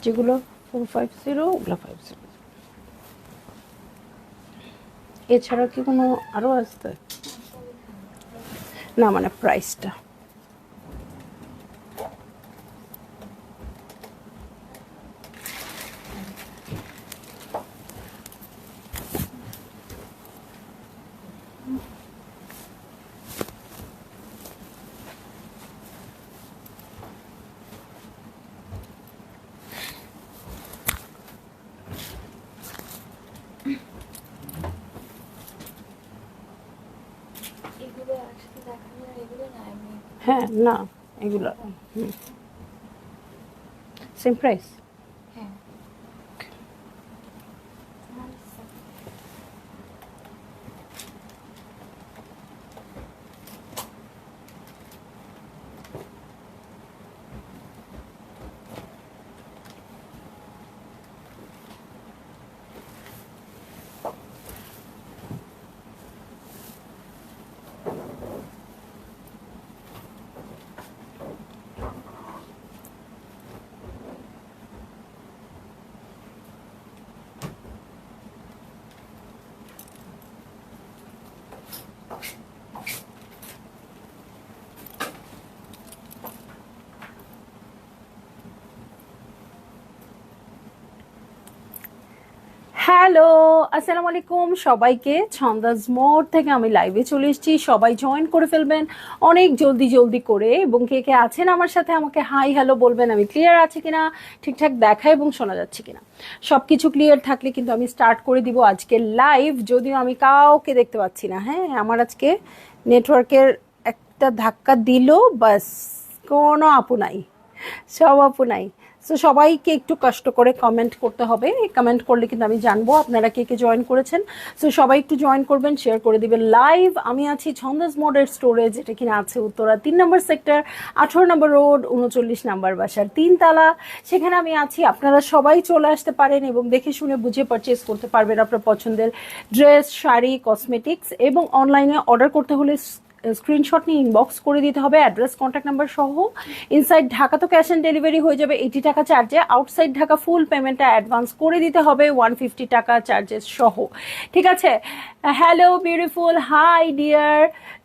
যেগুলো 450 ওগুলো 50। এছাড়া কি কোনো আরও আসবে? না মানে প্রাইসটা হ্যাঁ না এগুলো সেম প্রাইস। হ্যালো আসসালামু আলাইকুম সবাইকে। ছন্দাজ মোড থেকে আমি লাইভে চলে এসেছি, সবাই জয়েন করে ফেলবেন অনেক জলদি জলদি করে, এবং কে কে আছেন আমার সাথে আমাকে হাই হ্যালো বলবেন, আমি ক্লিয়ার আছে কিনা, ঠিকঠাক দেখা এবং শোনা যাচ্ছে কিনা। সব কিছু ক্লিয়ার থাকলে কিন্তু আমি স্টার্ট করে দিব আজকে লাইভ, যদিও আমি কাউকে দেখতে পাচ্ছি না। হ্যাঁ আমার আজকে নেটওয়ার্কের একটা ধাক্কা দিল, বাস কোনো আপু নাই, সব আপু নাই। সো সবাইকে একটু কষ্ট করে কমেন্ট করতে হবে, কমেন্ট করলে কিন্তু আমি জানবো আপনারা কে কে জয়েন করেছেন। সো সবাই একটু জয়েন করবেন, শেয়ার করে দিবেন লাইভ। আমি আছি ছন্দাজ মোডের স্টোরে, যেটা কিনা আছে উত্তরা 3 নম্বর সেক্টর, 18 নম্বর রোড, 39 নম্বর বাসার 3 তালা। সেখানে আমি আছি, আপনারা সবাই চলে আসতে পারেন এবং দেখে শুনে বুঝে পারচেস করতে পারবেন আপনার পছন্দের ড্রেস, শাড়ি, কসমেটিক্স। এবং অনলাইনে অর্ডার করতে হলে স্ক্রিনশট নিয়ে ইনবক্স করে দিতে হবে অ্যাড্রেস, কন্ট্যাক্ট নাম্বার সহ। ইনসাইড ঢাকা তো ক্যাশ অন ডেলিভারি হয়ে যাবে 80 টাকা চার্জে, আউটসাইড ঢাকা ফুল পেমেন্টটা অ্যাডভান্স করে দিতে হবে 150 টাকা চার্জেস সহ। ঠিক আছে। Hello beautiful, hi dear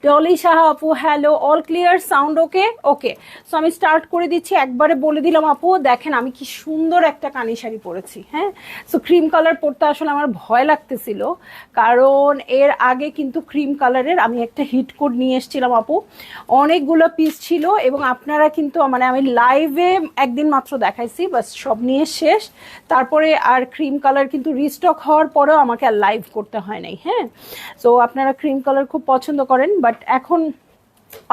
Dolly Saha আপু, hello, all clear, sound okay? Okay. So আমি স্টার্ট করে দিচ্ছি, একবারে বলে দিলাম আপু। দেখেন আমি কি সুন্দর একটা কানি শাড়ি পরেছি। হ্যাঁ, সো ক্রিম কালার পরতে আসলে আমার ভয় লাগতেছিল, কারণ এর আগে কিন্তু ক্রিম কালারের আমি একটা হিট কোড নিয়ে এসেছিলাম আপু, অনেকগুলো পিস ছিল, এবং আপনারা কিন্তু মানে আমি লাইভে একদিন মাত্র দেখাইছি, বাস সব নিয়ে শেষ। তারপরে আর ক্রিম কালার কিন্তু রিস্টক হওয়ার পরেও আমাকে আর লাইভ করতে হয় নাই। হ্যাঁ, সো আপনারা ক্রিম কালার খুব পছন্দ করেন, বাট এখন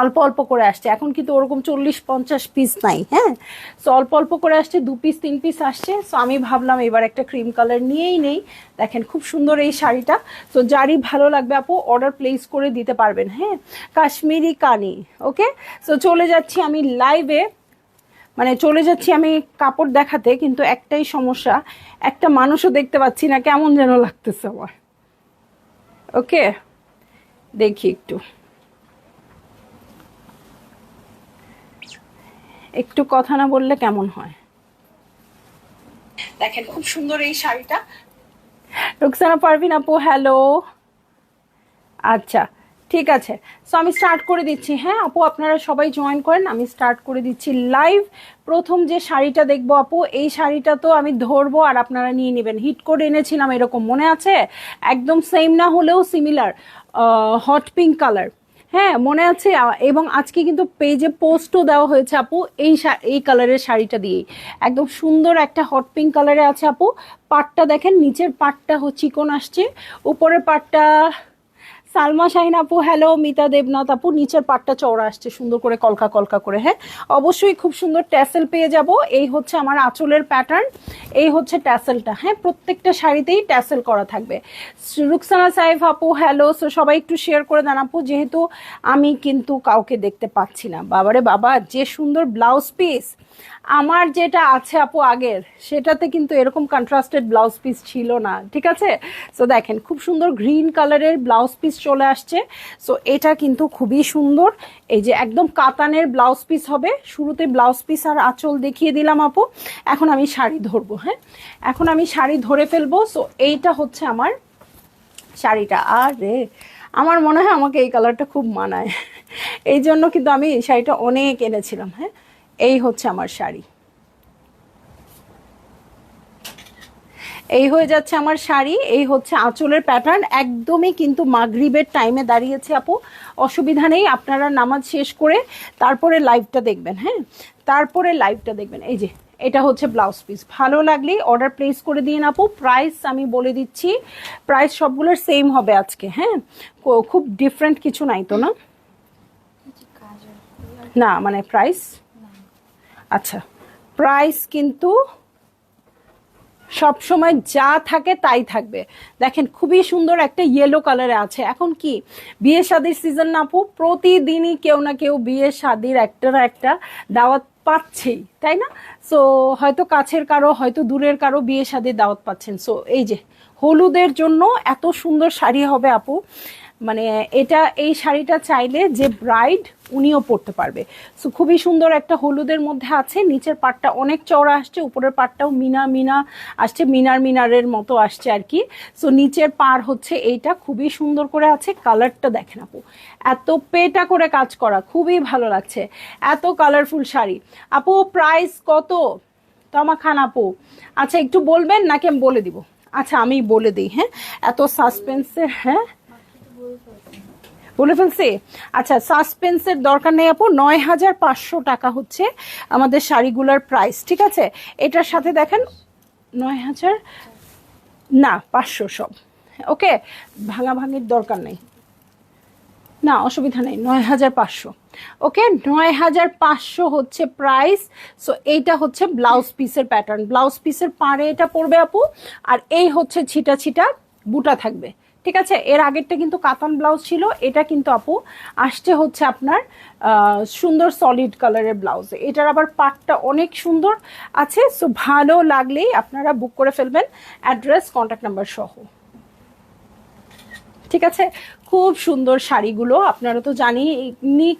অল্প অল্প করে আসছে, এখন কিন্তু ওরকম 40-50 পিস নাই। হ্যাঁ, সো অল্প অল্প করে আসছে, 2 পিস 3 পিস আসছে। সো আমি ভাবলাম এবার একটা ক্রিম কালার নিয়েই নেই। দেখেন খুব সুন্দর এই শাড়িটা। সো যারই ভালো লাগবে আপু অর্ডার প্লেস করে দিতে পারবেন। হ্যাঁ, কাশ্মীরি কানি। ওকে, সো চলে যাচ্ছি আমি লাইভে, মানে চলে যাচ্ছি আমি কাপড় দেখাতে, কিন্তু একটাই সমস্যা, একটা মানুষও দেখতে পাচ্ছি না, কেমন যেন লাগতেছে আমার। ওকে, দেখি একটু একটু কথা না বললে কেমন হয়। দেখেন খুব সুন্দর এই শাড়িটা। রুকসানা পারভিন আপু হ্যালো, আচ্ছা ঠিক আছে। সো আমি স্টার্ট করে দিচ্ছি। হ্যাঁ আপু আপনারা সবাই জয়েন করেন, আমি স্টার্ট করে দিচ্ছি লাইভ। প্রথম যে শাড়িটা দেখবো আপু, এই শাড়িটা তো আমি ধরবো আর আপনারা নিয়ে নেবেন। হিট কোড এনেছিলাম এরকম মনে আছে, একদম সেম না হলেও সিমিলার, হট পিঙ্ক কালার। হ্যাঁ মনে আছে, এবং আজকে কিন্তু পেজে পোস্টও দেওয়া হয়েছে আপু এই কালারের শাড়িটা দিয়েই। একদম সুন্দর একটা হট পিঙ্ক কালারে আছে আপু। পাটটা দেখেন, নিচের পাটটা চিকন আসছে, উপরের পাটটা সালমা শাহিন আপু হ্যালো, মিতা দেবনাথ আপু নিচের পাটটা চওড়া আসছে সুন্দর করে কলকা কলকা করে। হ্যাঁ অবশ্যই খুব সুন্দর ট্যাসেল পেয়ে যাব। এই হচ্ছে আমার আঁচলের প্যাটার্ন, এই হচ্ছে ট্যাসেলটা। হ্যাঁ প্রত্যেকটা শাড়িতেই ট্যাসেল করা থাকবে। রুকসানা সাইফ আপু হ্যালো। সো সবাই একটু শেয়ার করে দেন আপু, যেহেতু আমি কিন্তু কাউকে দেখতে পাচ্ছি না। বাবারে বাবা, যে সুন্দর ব্লাউজ পিস আমার যেটা আছে আপু আগের, সেটাতে কিন্তু এরকম কন্ট্রাস্টেড ব্লাউজ পিস ছিল না। ঠিক আছে, সো দেখেন খুব সুন্দর গ্রিন কালারের ব্লাউজ পিস চলে আসছে। সো এটা কিন্তু খুবই সুন্দর, এই যে একদম কাতানের ব্লাউজ পিস হবে। শুরুতে ব্লাউজ পিস আর আঁচল দেখিয়ে দিলাম আপু, এখন আমি শাড়ি ধরবো। হ্যাঁ, এখন আমি শাড়ি ধরে ফেলবো। সো এইটা হচ্ছে আমার শাড়িটা। আর রে, আমার মনে হয় আমাকে এই কালারটা খুব মানায়, এই জন্য কিন্তু আমি এই শাড়িটা অনেক এনেছিলাম। হ্যাঁ, এই হচ্ছে আমার শাড়ি, এই হয়ে যাচ্ছে আমার শাড়ি। এই হচ্ছে আঁচলের প্যাটার্ন, একদমই কিন্তু মাগরিবের টাইমে দাঁড়িয়েছে আপু, অসুবিধা নেই। আপনারা নামাজ শেষ করে তারপরে লাইভটা দেখবেন। হ্যাঁ, তারপরে লাইভটা দেখবেন। এই যে এটা হচ্ছে ব্লাউজ পিস, ভালো লাগলেই অর্ডার প্লেস করে দিন আপু। প্রাইস আমি বলে দিচ্ছি, প্রাইস সবগুলোর সেম হবে আজকে। হ্যাঁ, খুব ডিফারেন্ট কিছু নাই তো না? না মানে প্রাইস, আচ্ছা প্রাইস কিন্তু সব সময় যা থাকে তাই থাকবে। দেখেন খুবই সুন্দর একটা ইয়েলো কালারে আছে। এখন কি বিয়ে শাদির সিজন না আপু, প্রতিদিনই কেউ না কেউ বিয়ে শাদির একটা না একটা দাওয়াত পাচ্ছেই, তাই না? সো হয়তো কাছের কারো, হয়তো দূরের কারো বিয়ে শাদির দাওয়াত পাচ্ছেন। সো এই যে হলুদের জন্য এত সুন্দর শাড়ি হবে আপু, মানে এটা এই শাড়িটা চাইলে যে ব্রাইড উনিও পরতে পারবে। সো খুবই সুন্দর একটা হলুদের মধ্যে আছে, নিচের পাটটা অনেক চওড়া আসছে, উপরের পাটটাও মিনা মিনা আসছে, মিনারের মতো আসছে আর কি। সো নিচের পার হচ্ছে এইটা, খুবই সুন্দর করে আছে। কালারটা দেখেন আপু, এত পেটা করে কাজ করা, খুবই ভালো লাগছে। এত কালারফুল শাড়ি আপু। প্রাইস কত তমা খান আপু? আচ্ছা একটু বলবেন নাকি আমি বলে দিব? আচ্ছা আমি বলে দিই। হ্যাঁ, এত সাসপেন্সের, হ্যাঁ বলে ফেলছি। আচ্ছা সাসপেন্সের দরকার নেই আপু, ৯,৫০০ টাকা হচ্ছে আমাদের শাড়িগুলোর প্রাইস, ঠিক আছে? এটার সাথে দেখেন ৯,০০০ না ৫০০ সব, ওকে, ভাঙাভাঙির দরকার নেই, না অসুবিধা নেই। ৯,৫০০, ওকে, ৯,৫০০ হচ্ছে প্রাইস। সো এইটা হচ্ছে ব্লাউজ পিসের প্যাটার্ন, ব্লাউজ পিসের পাড়ে এটা পড়বে আপু, আর এই হচ্ছে ছিটা ছিটা বুটা থাকবে, ঠিক আছে? এর আগেরটা কিন্তু কাতান ব্লাউজ ছিল, এটা কিন্তু আপু আসছে হচ্ছে আপনার সুন্দর সলিড কালারের ব্লাউজ। এটার আবার পাটটা অনেক সুন্দর আছে। সো ভালো লাগলেই আপনারা বুক করে ফেলবেন, অ্যাড্রেস কন্ট্যাক্ট নাম্বার সহ, ঠিক আছে? খুব সুন্দর শাড়িগুলো, আপনারা তো জানি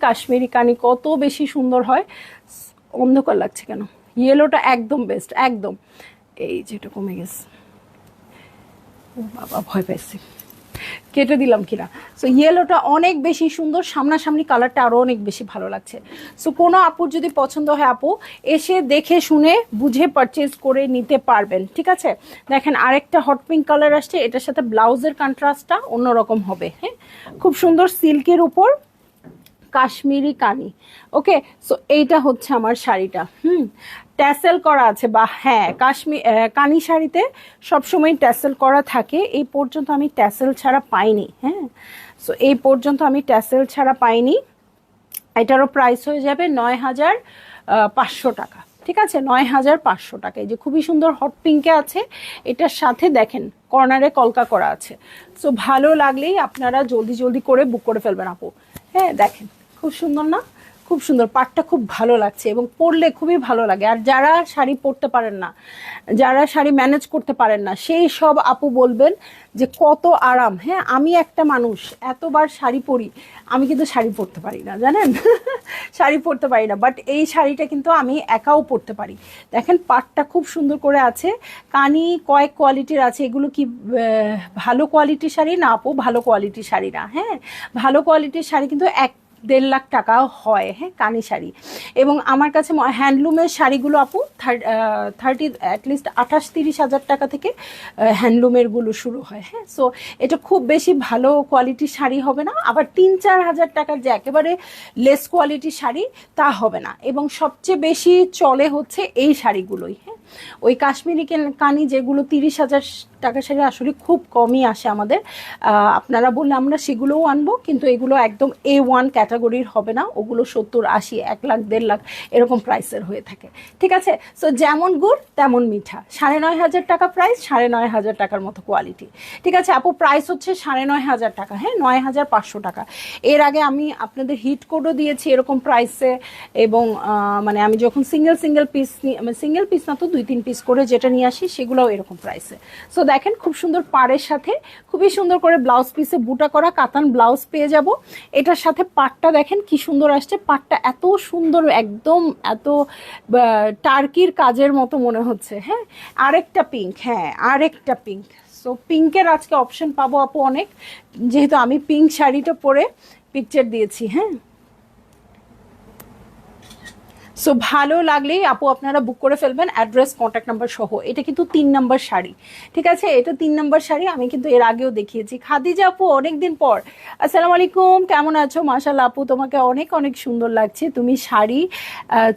কাশ্মীরি কানি কত বেশি সুন্দর হয়। অন্ধকার লাগছে কেন? ইয়েলোটা একদম বেস্ট, একদম। এই যেটা কমে গেছে, ও বাবা ভয় পাইছি, কেটে দিলাম কিনা। সো ইয়েলোটা অনেক বেশি সুন্দর, সামনাসামনি কালারটা আরো অনেক বেশি ভালো লাগছে। সো কোনো আপুর যদি পছন্দ হয় আপু এসে দেখে শুনে বুঝে পারচেজ করে নিতে পারবেন, ঠিক আছে? দেখেন আরেকটা হট পিঙ্ক কালার আসছে, এটার সাথে ব্লাউজের কন্ট্রাস্টটা অন্যরকম হবে। হ্যাঁ, খুব সুন্দর সিল্কের উপর কাশ্মীরি কানি, ওকে। সো এইটা হচ্ছে আমার শাড়িটা, ট্যাসেল করা আছে, বা হ্যাঁ কাশ্মীর কানি শাড়িতে সবসময় ট্যাসেল করা থাকে। এই পর্যন্ত আমি ট্যাসেল ছাড়া পাইনি। হ্যাঁ, সো এই পর্যন্ত আমি ট্যাসেল ছাড়া পাইনি। এটারও প্রাইস হয়ে যাবে ৯,৫০০ টাকা, ঠিক আছে? ৯,৫০০ টাকা। এই যে খুবই সুন্দর হট পিঙ্কে আছে, এটার সাথে দেখেন কর্নারে কলকা করা আছে। সো ভালো লাগলেই আপনারা জলদি জলদি করে বুক করে ফেলবেন আপু। হ্যাঁ দেখেন খুব সুন্দর না? খুব সুন্দর, পাটটা খুব ভালো লাগছে এবং পরলে খুবই ভালো লাগে। আর যারা শাড়ি পরতে পারেন না, যারা শাড়ি ম্যানেজ করতে পারেন না, সেই সব আপু বলবেন যে কত আরাম। হ্যাঁ, আমি একটা মানুষ এতবার শাড়ি পরি, আমি কিন্তু শাড়ি পরতে পারি না, জানেন? শাড়ি পরতে পারি না, বাট এই শাড়িটা কিন্তু আমি একাও পরতে পারি। দেখেন পাটটা খুব সুন্দর করে আছে, কানি কয়েক কোয়ালিটির আছে। এগুলো কি ভালো কোয়ালিটির শাড়ি না আপু? ভালো কোয়ালিটির শাড়ি না। হ্যাঁ, ভালো কোয়ালিটির শাড়ি কিন্তু ১-১.৫ লাখ টাকাও হয়। হ্যাঁ, কানি শাড়ি। এবং আমার কাছে হ্যান্ডলুমের শাড়িগুলো আপু 30 অ্যাটলিস্ট ২৮-৩০ হাজার টাকা থেকে হ্যান্ডলুমের গুলো শুরু হয়। হ্যাঁ, সো এটা খুব বেশি ভালো কোয়ালিটির শাড়ি হবে না, আবার ৩-৪ হাজার টাকার যে একেবারে লেস কোয়ালিটির শাড়ি তা হবে না। এবং সবচেয়ে বেশি চলে হচ্ছে এই শাড়িগুলোই। হ্যাঁ, ওই কাশ্মীরি কানি যেগুলো ৩০ হাজার টাকা শাড়ি আসলে খুব কমই আসে আমাদের। আপনারা বললে আমরা সেগুলোও আনবো, কিন্তু এগুলো একদম A1 ক্যাটাগরির হবে না, ওগুলো ৭০-৮০, ১ লাখ ১.৫ লাখ এরকম প্রাইসের হয়ে থাকে, ঠিক আছে? সো যেমন গুড় তেমন মিঠা। ৯,৫০০ টাকা প্রাইস, ৯,৫০০ টাকার মতো কোয়ালিটি, ঠিক আছে আপু? প্রাইস হচ্ছে ৯,৫০০ টাকা। হ্যাঁ, ৯,৫০০ টাকা। এর আগে আমি আপনাদের হিট কোডও দিয়েছি এরকম প্রাইসে, এবং মানে আমি যখন সিঙ্গেল পিস না তো ২-৩ পিস করে যেটা নিয়ে আসি সেগুলোও এরকম প্রাইসে। সো দেখেন খুব সুন্দর পাড়ের সাথে খুবই সুন্দর করে ব্লাউজ পিসে বুটা করা কাতান ব্লাউজ পেয়ে যাব। এটার সাথে পাটটা দেখেন কি সুন্দর আসছে, পাটটা এত সুন্দর একদম এত টার্কির কাজের মতো মনে হচ্ছে। হ্যাঁ, আরেকটা পিঙ্ক, হ্যাঁ আরেকটা পিঙ্ক। সো পিঙ্কের আজকে অপশন পাবো আপু অনেক, যেহেতু আমি পিঙ্ক শাড়িটা পরে পিকচার দিয়েছি। হ্যাঁ, সো ভালো লাগলেই আপু আপনারা বুক করে ফেলবেন, অ্যাড্রেস কন্ট্যাক্ট নাম্বার সহ। এটা কিন্তু 3 নাম্বার শাড়ি, ঠিক আছে? এটা 3 নাম্বার শাড়ি, আমি কিন্তু এর আগেও দেখিয়েছি। খাদিজা আপু অনেকদিন পর, আসসালামু আলাইকুম, কেমন আছো? মাশাআল্লাহ আপু তোমাকে অনেক অনেক সুন্দর লাগছে, তুমি শাড়ি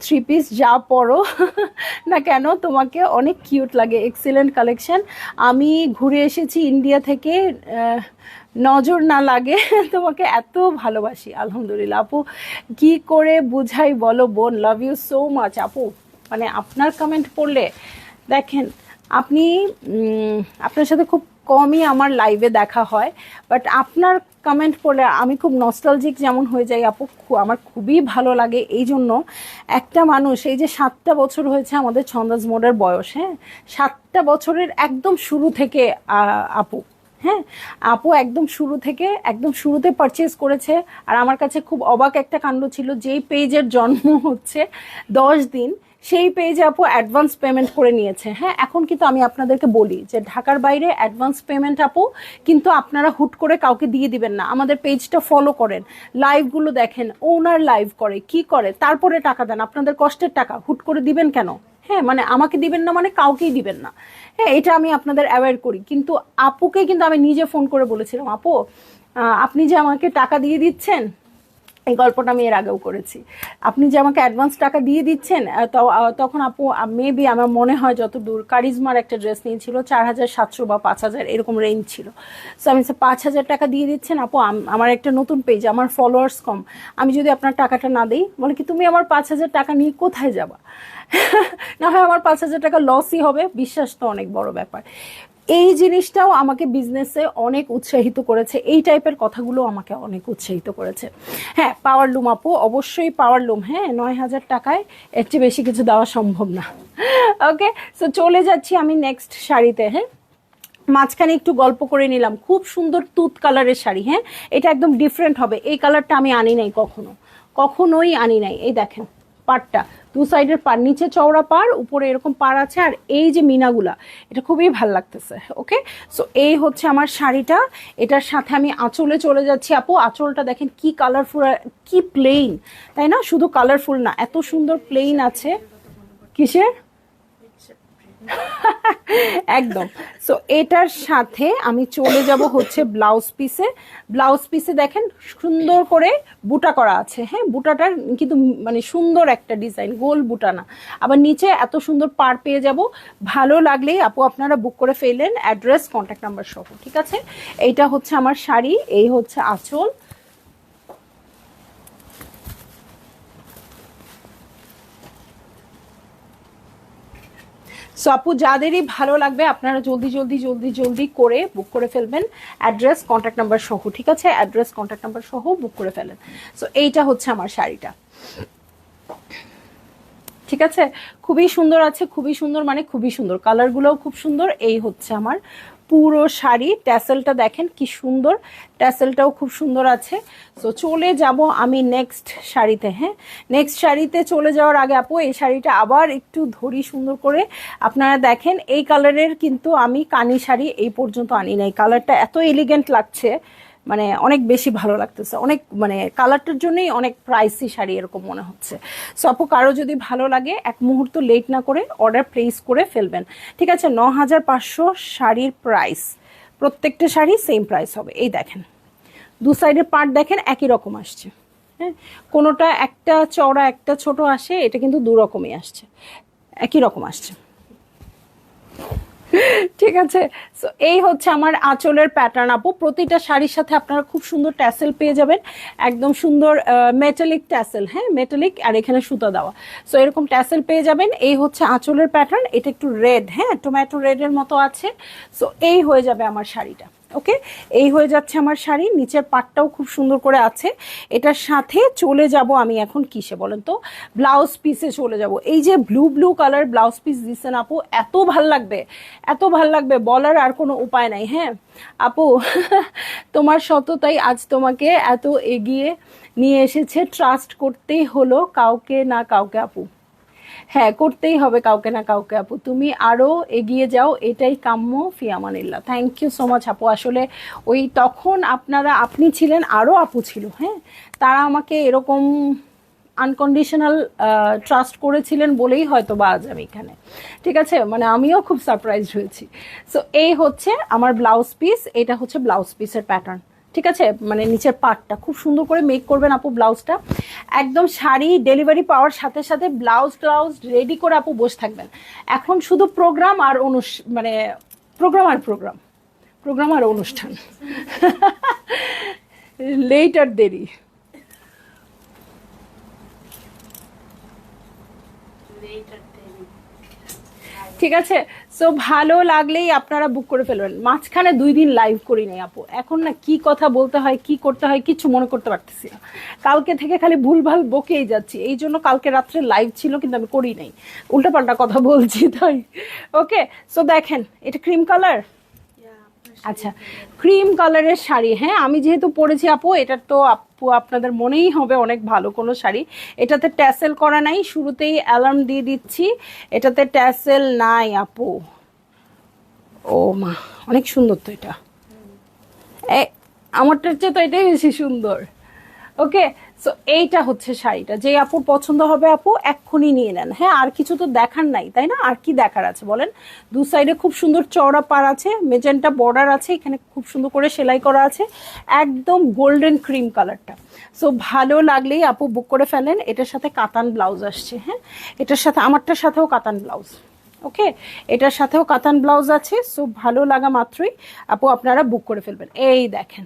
3 পিস যা পরো না কেন তোমাকে অনেক কিউট লাগে, এক্সিলেন্ট কালেকশন। আমি ঘুরে এসেছি ইন্ডিয়া থেকে, নজর না লাগে তোমাকে এত ভালোবাসি। আলহামদুলিল্লাহ আপু, কি করে বুঝাই বলো বোন, লাভ ইউ সো মাচ আপু। মানে আপনার কমেন্ট পড়লে দেখেন, আপনি আপনার সাথে খুব কমই আমার লাইভে দেখা হয়, বাট আপনার কমেন্ট পড়লে আমি খুব নস্টালজিক যেমন হয়ে যাই আপু, আমার খুবই ভালো লাগে। এই জন্য একটা মানুষ, এই যে 7টা বছর হয়েছে আমাদের ছন্দাজ মোডের বয়স, হ্যাঁ 7টা বছরের একদম শুরু থেকে আপু, হ্যাঁ আপু একদম শুরু থেকে একদম শুরুতে পারচেজ করেছে। আর আমার কাছে খুব অবাক একটা কাণ্ড ছিল, যেই পেজের জন্ম হচ্ছে 10 দিন সেই পেজে আপু অ্যাডভান্স পেমেন্ট করে নিয়েছে। হ্যাঁ, এখন কিন্তু আমি আপনাদেরকে বলি যে ঢাকার বাইরে অ্যাডভান্স পেমেন্ট আপু কিন্তু আপনারা হুট করে কাউকে দিয়ে দিবেন না। আমাদের পেজটা ফলো করেন, লাইভগুলো দেখেন, ওনার লাইভ করে কি করে, তারপরে টাকা দেন, আপনাদের কষ্টের টাকা হুট করে দিবেন কেন? হ্যাঁ, মানে আমাকে দিবেন না মানে কাউকেই দিবেন না। হ্যাঁ, এটা আমি আপনাদের অ্যাওয়্যার করি। কিন্তু আপুকে কিন্তু আমি নিজে ফোন করে বলেছিলাম, আপু আপনি যে আমাকে টাকা দিয়ে দিচ্ছেন, এই গল্পটা আমি এর আগেও করেছি, আপনি যে আমাকে অ্যাডভান্স টাকা দিয়ে দিচ্ছেন, তখন আপু মেবি আমার মনে হয় যতদূর কারিজমার একটা ড্রেস নিয়েছিল 4700 বা 5000 এরকম রেঞ্জ ছিল। সো আমি 5000 টাকা দিয়ে দিচ্ছেন আপু, আমার একটা নতুন পেজ, আমার ফলোয়ার্স কম, আমি যদি আপনার টাকাটা না দিই, বলে কি তুমি আমার 5000 টাকা নিয়ে কোথায় যাবা? না হয় আমার 5000 টাকা লসই হবে। বিশ্বাস তো অনেক বড় ব্যাপার। এই জিনিসটাও আমাকে বিজনেসে অনেক উৎসাহিত করেছে, এই টাইপের কথাগুলো আমাকে অনেক উৎসাহিত করেছে। হ্যাঁ, পাওয়ার লুম আপু, অবশ্যই পাওয়ার লুম। হ্যাঁ, 9000 টাকায় এর চেয়ে বেশি কিছু দেওয়া সম্ভব না। ওকে, সো চলে যাচ্ছি আমি নেক্সট শাড়িতে। হ্যাঁ, মাঝখানে একটু গল্প করে নিলাম, খুব সুন্দর তুত কালারের শাড়ি। হ্যাঁ, এটা একদম ডিফারেন্ট হবে, এই কালারটা আমি আনি নাই কখনোই আনি নাই। এই দেখেন পাড়টা, 2 সাইডের পাড়, নিচে চওড়া পাড়, উপরে এরকম পাড় আছে, আর এই যে মিনাগুলা, এটা খুবই ভাল লাগতেছে। ওকে, সো এই হচ্ছে আমার শাড়িটা। এটার সাথে আমি আঁচলে চলে যাচ্ছি আপু। আঁচলটা দেখেন কি কালারফুল, কি প্লেন, তাই না? শুধু কালারফুল না, এত সুন্দর প্লেন আছে। কিসের? একদম। সো এটার সাথে আমি চলে যাব হচ্ছে ব্লাউজ পিসে। ব্লাউজ পিসে দেখেন সুন্দর করে বুটা করা আছে। হ্যাঁ, বুটাটার কিন্তু মানে সুন্দর একটা ডিজাইন, গোল বুটা না, আবার নিচে এত সুন্দর পার পেয়ে যাব। ভালো লাগলেই আপু আপনারা বুক করে ফেলেন, অ্যাড্রেস কন্ট্যাক্ট নাম্বার সহ। ঠিক আছে, এইটা হচ্ছে আমার শাড়ি, এই হচ্ছে আঁচল। সো আপু যাদেরই ভালো লাগবে আপনারা জলদি করে বুক করে ফেলবেন, অ্যাড্রেস কন্ট্যাক্ট নাম্বার সহ। ঠিক আছে, অ্যাড্রেস কন্ট্যাক্ট নাম্বার সহ বুক করে ফেলেন। সো এইটা হচ্ছে আমার শাড়িটা, ঠিক আছে? খুবই সুন্দর আছে, খুবই সুন্দর, মানে খুবই সুন্দর, কালারগুলোও খুব সুন্দর। এই হচ্ছে আমার পুরো শাড়ি। ট্যাসেলটা দেখেন কি সুন্দর, ট্যাসেলটাও খুব সুন্দর আছে। সো চলে যাব আমি নেক্সট শাড়িতে। হ্যাঁ, নেক্সট শাড়িতে চলে যাওয়ার আগে আপু এই শাড়িটা আবার একটু ধরি সুন্দর করে। আপনারা দেখেন এই কালারের কিন্তু আমি কানি শাড়ি এই পর্যন্ত আনি নাই, কালারটা এত এলিগেন্ট লাগছে, মানে অনেক বেশি ভালো লাগতেছে, অনেক মানে কালারটার জন্যই অনেক প্রাইসি শাড়ি এরকম মনে হচ্ছে। সো আপু কারো যদি ভালো লাগে এক মুহূর্ত লেট না করে অর্ডার প্লেস করে ফেলবেন। ঠিক আছে, 9500 শাড়ির প্রাইস, প্রত্যেকটা শাড়ি সেম প্রাইস হবে। এই দেখেন 2 সাইডের পার্ট দেখেন একই রকম আসছে। হ্যাঁ, কোনোটা একটা চওড়া একটা ছোট আসে, এটা কিন্তু 2 রকমই আসছে, একই রকম আসছে। ঠিক আছে, সো এই হচ্ছে আমার আঁচলের প্যাটার্ন আপু। প্রতিটা শাড়ির সাথে আপনারা খুব সুন্দর ট্যাসেল পেয়ে যাবেন, একদম সুন্দর মেটালিক ট্যাসেল। হ্যাঁ, মেটালিক, আর এখানে সুতা দেওয়া। সো এরকম ট্যাসেল পেয়ে যাবেন। এই হচ্ছে আঁচলের প্যাটার্ন, এটা একটু রেড, হ্যাঁ টমেটো রেডের মতো আছে। সো এই হয়ে যাবে আমার শাড়িটা। ওকে, এই হয়ে যাচ্ছে আমার শাড়ি। নিচের পাটটাও খুব সুন্দর করে আছে। এটার সাথে চলে যাব আমি এখন কিসে বলেন তো, ব্লাউজ পিসে চলে যাব। এই যে blue blue colour blouse piece দিচ্ছেন আপু, এত ভাল লাগবে, এত ভাল লাগবে, বলার আর কোনো উপায় নাই। হ্যাঁ আপু, তোমার সততাই আজ তোমাকে এত এগিয়ে নিয়ে এসেছে, ট্রাস্ট করতেই হলো কাউকে না কাউকে আপু। হ্যাঁ, করতেই হবে কাউকে না কাউকে আপু, তুমি আরো এগিয়ে যাও, এটাই কাম্য। ফিয়ামানিল্লাহ, থ্যাংক ইউ সো মাচ আপু। আসলে ওই তখন আপনি ছিলেন, আরো আপু ছিল, হ্যাঁ, তারা আমাকে এরকম আনকন্ডিশনাল ট্রাস্ট করেছিলেন বলেই হয়তো বা আজ আমি এখানে। ঠিক আছে, মানে আমিও খুব সারপ্রাইজ হয়েছি। সো এই হচ্ছে আমার ব্লাউজ পিস, এটা হচ্ছে ব্লাউজ পিসের প্যাটার্ন। ঠিক আছে, মানে নিচের পার্টটা খুব সুন্দর করে মেক করবেন আপু ব্লাউজটা। একদম শাড়ি ডেলিভারি পাওয়ার সাথে সাথে ব্লাউজ রেডি করে আপু বসে থাকবেন। এখন শুধু প্রোগ্রাম আর মানে প্রোগ্রাম আর অনুষ্ঠান। লেট আর দেরি। ঠিক আছে, সো ভালো লাগলেই আপনারা বুক করে ফেলবেন। মাঝখানে 2 দিন লাইভ করি নাই আপু, এখন না কি কথা বলতে হয় কি করতে হয় কিছু মনে করতে পারতেছি না। কালকে থেকে খালি ভুলভাল বকেই যাচ্ছি, এই জন্য কালকে রাত্রে লাইভ ছিল কিন্তু আমি করি নাই, উল্টাপাল্টা কথা বলছি তাই। ওকে, সো দেখেন এটা ক্রিম কালার। আচ্ছা, ক্রিম কালারের শাড়ি। হ্যাঁ, আমি যেহেতু পরেছি আপু, এটা তো আপু আপনাদের মনেই হবে অনেক ভালো কোনো শাড়ি। এটাতে ট্যাসেল করা নাই, শুরুতেই অ্যালার্ম দিয়ে দিচ্ছি, এটাতে ট্যাসেল নাই আপু। ও মা, অনেক সুন্দর তো এটা, আমারটার চেয়ে তো এটাই বেশি সুন্দর। ওকে, সো এইটা হচ্ছে শাড়িটা, যে আপুর পছন্দ হবে আপু এক্ষুনি নিয়ে নেন। হ্যাঁ, আর কিছু তো দেখার নাই তাই না, আর কি দেখার আছে বলেন। দু সাইডে খুব সুন্দর চওড়া পার আছে, মেজেন্টা বর্ডার আছে, এখানে খুব সুন্দর করে সেলাই করা আছে, একদম গোল্ডেন ক্রিম কালারটা। সো ভালো লাগলেই আপু বুক করে ফেলেন। এটার সাথে কাতান ব্লাউজ আসছে। হ্যাঁ, এটার সাথে আমারটার সাথেও কাতান ব্লাউজ। ওকে, এটার সাথেও কাতান ব্লাউজ আছে। সো ভালো লাগা মাত্রই আপু আপনারা বুক করে ফেলবেন। এই দেখেন,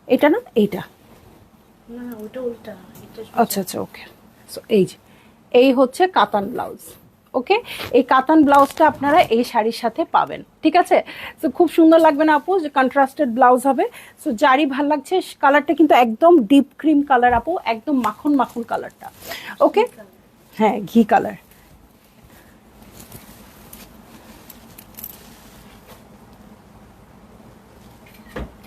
এটা না, এইটা আচ্ছা আচ্ছা, ওকে। সো এই হচ্ছে কাতান ব্লাউজ। ওকে, এই কাতান ব্লাউজটা আপনারা এই শাড়ির সাথে পাবেন। ঠিক আছে, তো খুব সুন্দর লাগবে না আপু, যে কন্ট্রাস্টেড ব্লাউজ হবে। সো যারই ভাল লাগছে, কালারটা কিন্তু একদম ডিপ ক্রিম কালার আপু, একদম মাখন মাখন কালারটা। ওকে, হ্যাঁ, ঘি কালার।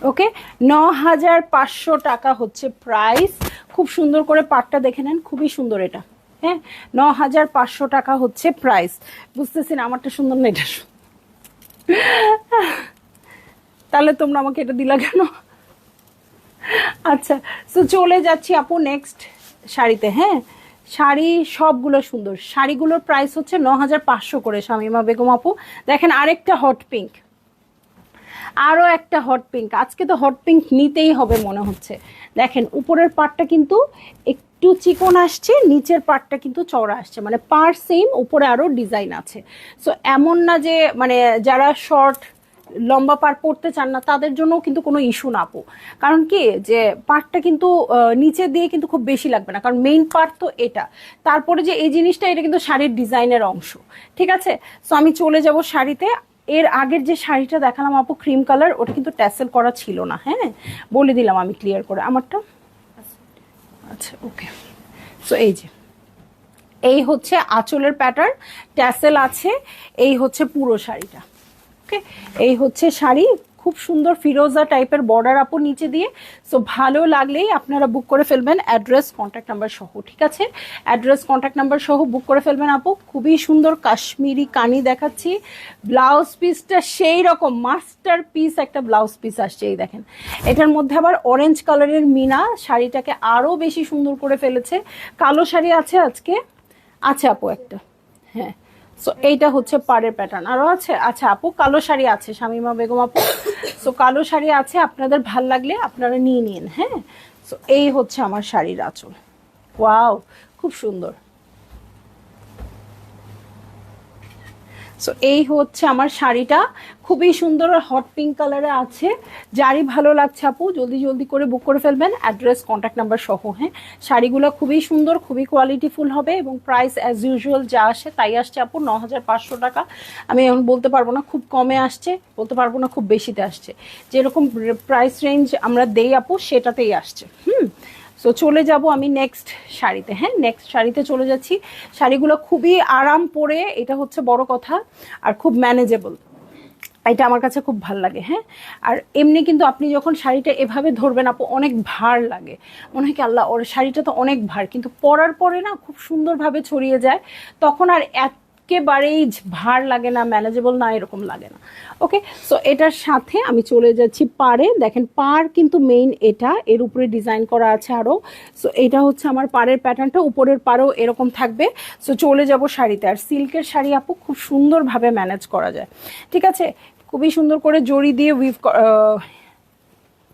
ওকে, ৯,৫০০ টাকা হচ্ছে প্রাইস। খুব সুন্দর করে পাটটা দেখে নেন, খুবই সুন্দর এটা। হ্যাঁ, ৯,৫০০ টাকা হচ্ছে প্রাইস। বুঝতেছি না আমারটা সুন্দর না এটা তাহলে তোমরা আমাকে এটা দিলা কেন? আচ্ছা, তো চলে যাচ্ছি আপু নেক্সট শাড়িতে। হ্যাঁ, শাড়ি সবগুলো সুন্দর, শাড়িগুলোর প্রাইস হচ্ছে ৯,৫০০ করে। শামিমা বেগম আপু দেখেন, আরেকটা হট পিঙ্ক, আরও একটা হট পিঙ্ক। আজকে তো হট পিঙ্ক নিতেই হবে মনে হচ্ছে। দেখেন উপরের পার্টটা কিন্তু একটু চিকন আসছে, নিচের পার্টটা কিন্তু চওড়া আসছে, মানে পার সেম, উপরে আরও ডিজাইন আছে। সো এমন না যে মানে যারা শর্ট লম্বা পার পড়তে চান না তাদের জন্য কিন্তু কোনো ইস্যু না আপু। কারণ কি, যে পার্টটা কিন্তু নিচে দিয়ে কিন্তু খুব বেশি লাগবে না, কারণ মেইন পার্ট তো এটা। তারপরে যে এই জিনিসটা, এটা কিন্তু শাড়ির ডিজাইনের অংশ। ঠিক আছে, সো আমি চলে যাব শাড়িতে। এর আগের যে শাড়িটা দেখালাম আপু ক্রিম কালার, ওটা কিন্তু ট্যাসেল করা ছিল না। হ্যাঁ, বলে দিলাম আমি ক্লিয়ার করে আমারটা। আচ্ছা, ওকে। সো এই হচ্ছে আঁচলের প্যাটার্ন, ট্যাসেল আছে। এই হচ্ছে পুরো শাড়িটা। ওকে, এই হচ্ছে শাড়ি, খুব সুন্দর ফিরোজা টাইপের বর্ডার আপু নিচে দিয়ে। সো ভালো লাগলেই আপনারা বুক করে ফেলবেন, অ্যাড্রেস কন্ট্যাক্ট নাম্বার সহ। ঠিক আছে, অ্যাড্রেস কন্ট্যাক্ট নাম্বার সহ বুক করে ফেলবেন আপু। খুবই সুন্দর কাশ্মীরি কানি দেখাচ্ছি। ব্লাউজ পিসটা সেই রকম মাস্টার পিস একটা ব্লাউজ পিস আসছে। এই দেখেন, এটার মধ্যে আবার অরেঞ্জ কালারের মিনা শাড়িটাকে আরও বেশি সুন্দর করে ফেলেছে। কালো শাড়ি আছে আজকে, আছে আপু একটা। হ্যাঁ, সো এইটা হচ্ছে পাড়ের প্যাটার্ন, আরও আছে। আচ্ছা আপু, কালো শাড়ি আছে শামিমা বেগম আপু। সো কালো শাড়ি আছে, আপনাদের ভাল লাগলে আপনারা নিয়ে নিন। হ্যাঁ, সো এই হচ্ছে আমার শাড়ির আঁচল। ওয়াও, খুব সুন্দর। সো এই হচ্ছে আমার শাড়িটা, খুবই সুন্দর হট পিঙ্ক কালারে আছে। যারই ভালো লাগছে আপু জলদি জলদি করে বুক করে ফেলবেন, অ্যাড্রেস কন্ট্যাক্ট নাম্বার সহ। হ্যাঁ, শাড়িগুলো খুবই সুন্দর, খুবই কোয়ালিটিফুল হবে এবং প্রাইস অ্যাজ ইউজুয়াল যা আসে তাই আসছে আপু, 9500 টাকা। আমি এখন বলতে পারবো না খুব কমে আসছে, বলতে পারবো না খুব বেশিতে আসছে, যেরকম প্রাইস রেঞ্জ আমরা দেই আপু সেটাতেই আসছে। সো চলে যাব আমি নেক্সট শাড়িতে। হ্যাঁ, নেক্সট শাড়িতে চলে যাচ্ছি। শাড়িগুলো খুবই আরাম পরে, এটা হচ্ছে বড় কথা, আর খুব ম্যানেজেবল, এটা আমার কাছে খুব ভাল লাগে। হ্যাঁ, আর এমনি কিন্তু আপনি যখন শাড়িটা এভাবে ধরবেন আপু অনেক ভার লাগে, মনে হয় কি আল্লাহ ওর শাড়িটা তো অনেক ভার, কিন্তু পরার পরে না খুব সুন্দরভাবে ছড়িয়ে যায়, তখন আর একেবারেই ভার লাগে না, ম্যানেজেবল না, এরকম লাগে না। ওকে, সো এটার সাথে আমি চলে যাচ্ছি পাড়ে। দেখেন পাড় কিন্তু মেইন এটা, এর উপরে ডিজাইন করা আছে আরও। সো এটা হচ্ছে আমার পাড়ের প্যাটার্নটা, উপরের পাড়েও এরকম থাকবে। সো চলে যাব শাড়িতে। আর সিল্কের শাড়ি আপু খুব সুন্দরভাবে ম্যানেজ করা যায়, ঠিক আছে, খুবই সুন্দর করে জড়ি দিয়ে উইভ,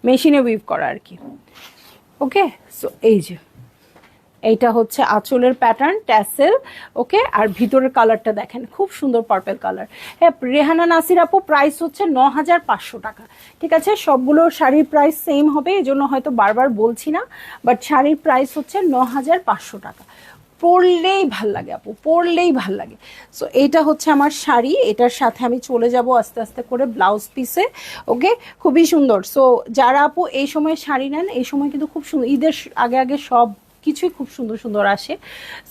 মেশিনে উইভ করা আর কি। ওকে, সো এই যে এইটা হচ্ছে আঁচলের প্যাটার্ন, ট্যাসেল। ওকে, আর ভিতরের কালারটা দেখেন খুব সুন্দর পার্পল কালার। হ্যাঁ, রেহানা নাসির আপু প্রাইস হচ্ছে 9500 টাকা। ঠিক আছে, সবগুলো শাড়ির প্রাইস সেম হবে, এই জন্য হয়তো বারবার বলছি না, বাট শাড়ির প্রাইস হচ্ছে 9500 টাকা। পরলেই ভাল লাগে আপু, পরলেই ভাল লাগে। সো এইটা হচ্ছে আমার শাড়ি, এটার সাথে আমি চলে যাব আস্তে আস্তে করে ব্লাউজ পিসে। ওকে, খুবই সুন্দর। সো যারা আপু এই সময় শাড়ি নেন, এই সময় কিন্তু খুব সুন্দর, ঈদের আগে আগে সব কিছুই খুব সুন্দর সুন্দর আসে।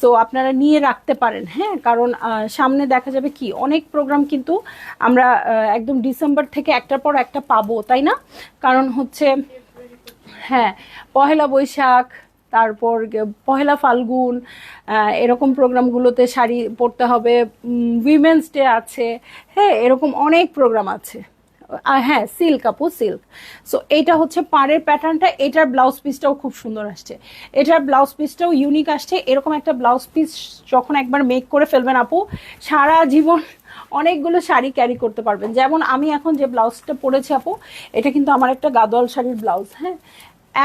সো আপনারা নিয়ে রাখতে পারেন। হ্যাঁ, কারণ সামনে দেখা যাবে কি অনেক প্রোগ্রাম কিন্তু আমরা একদম ডিসেম্বর থেকে একটার পর একটা পাবো, তাই না? কারণ হচ্ছে হ্যাঁ, পহেলা বৈশাখ, তারপর পহেলা ফাল্গুন, এরকম প্রোগ্রামগুলোতে শাড়ি পরতে হবে, উইমেন্স ডে আছে, হ্যাঁ এরকম অনেক প্রোগ্রাম আছে। হ্যাঁ, সিল্ক আপু, সিল্ক। সো এইটা হচ্ছে পাড়ের প্যাটার্নটা, এটার ব্লাউজ পিসটাও খুব সুন্দর আসছে, এটার ব্লাউজ পিসটাও ইউনিক আসছে। এরকম একটা ব্লাউজ পিস যখন একবার মেক করে ফেলবেন আপু, সারা জীবন অনেকগুলো শাড়ি ক্যারি করতে পারবেন। যেমন আমি এখন যে ব্লাউজটা পরেছি আপু, এটা কিন্তু আমার একটা গাদোয়াল শাড়ির ব্লাউজ। হ্যাঁ,